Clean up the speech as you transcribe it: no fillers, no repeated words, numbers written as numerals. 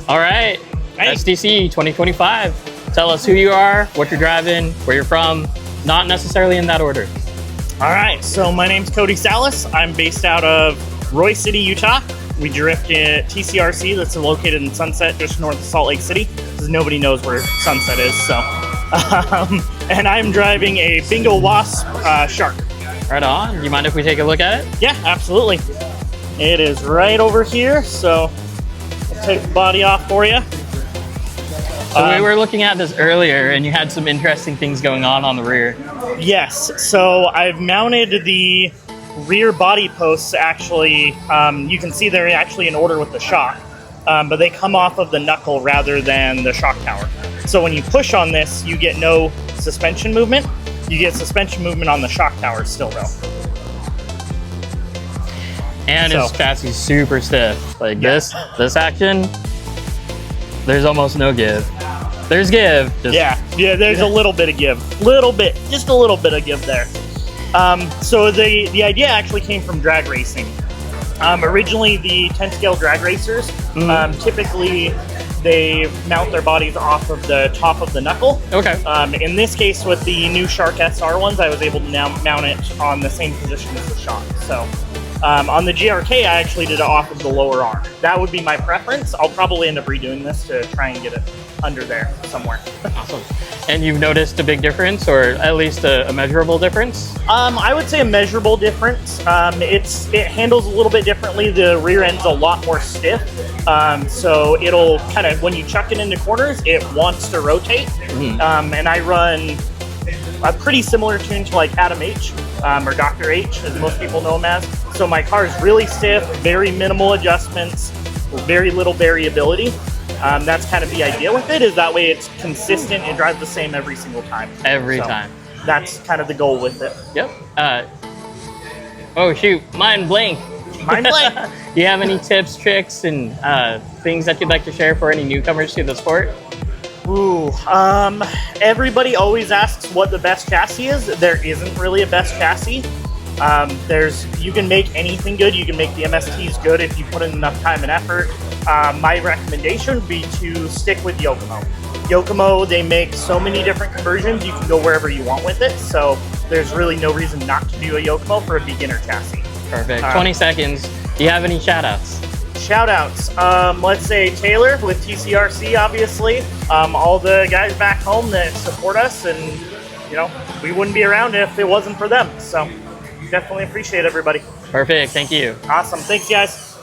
All right, Hey. SDC 2025. Tell us who you are, what you're driving, where you're from, not necessarily in that order. All right, so my name's Cody Salas. I'm based out of Roy City, Utah. We drift at TCRC that's located in Sunset, just north of Salt Lake City, because nobody knows where Sunset is. So, and I'm driving a Bingo Wasp Shark. Right on. Do you mind if we take a look at it? Yeah, absolutely. It is right over here, so I'll take the body off for you. So we were looking at this earlier, and you had some interesting things going on the rear. Yes, so I've mounted the rear body posts. Actually, you can see they're actually in order with the shock, but they come off of the knuckle rather than the shock tower. So when you push on this, you get no suspension movement. You get suspension movement on the shock tower still, though. And So- his chassis is super stiff. Like Yeah. this action, there's almost no give. There's give. Just, Yeah, there's a little bit of give. Just a little bit of give there. So the idea actually came from drag racing. Originally, the 10 scale drag racers, typically they mount their bodies off of the top of the knuckle. Okay. In this case, with the new Shark SR ones, I was able to now mount it on the same position as the shock. So on the GRK, I actually did it off of the lower arm. That would be my preference. I'll probably end up redoing this to try and get it under there somewhere. Awesome. And you've noticed a big difference, or at least a measurable difference? I would say a measurable difference. It handles a little bit differently. The rear end's a lot more stiff. So it'll kind of, when you chuck it into corners, it wants to rotate. And I run a pretty similar tune to like Adam H, or Dr. H, as most people know him as. So my car is really stiff, very minimal adjustments, very little variability. That's kind of the idea with it, is that way it's consistent and drives the same every single time. Every So time. That's kind of the goal with it. Yep. Oh shoot, mine blank. Mind blank. Do you have any tips, tricks, and things that you'd like to share for any newcomers to the sport? Ooh, everybody always asks what the best chassis is. There isn't really a best chassis. You can make anything good. You can make the MSTs good if you put in enough time and effort. My recommendation would be to stick with Yokomo. Yokomo, they make so many different conversions. You can go wherever you want with it. So there's really no reason not to do a Yokomo for a beginner chassis. Perfect. 20 seconds. Do you have any shout outs? Shout outs. Let's say Taylor with TCRC, obviously. All the guys back home that support us, and we wouldn't be around if it wasn't for them. So definitely appreciate everybody. Perfect. Thank you. Awesome. Thanks, guys.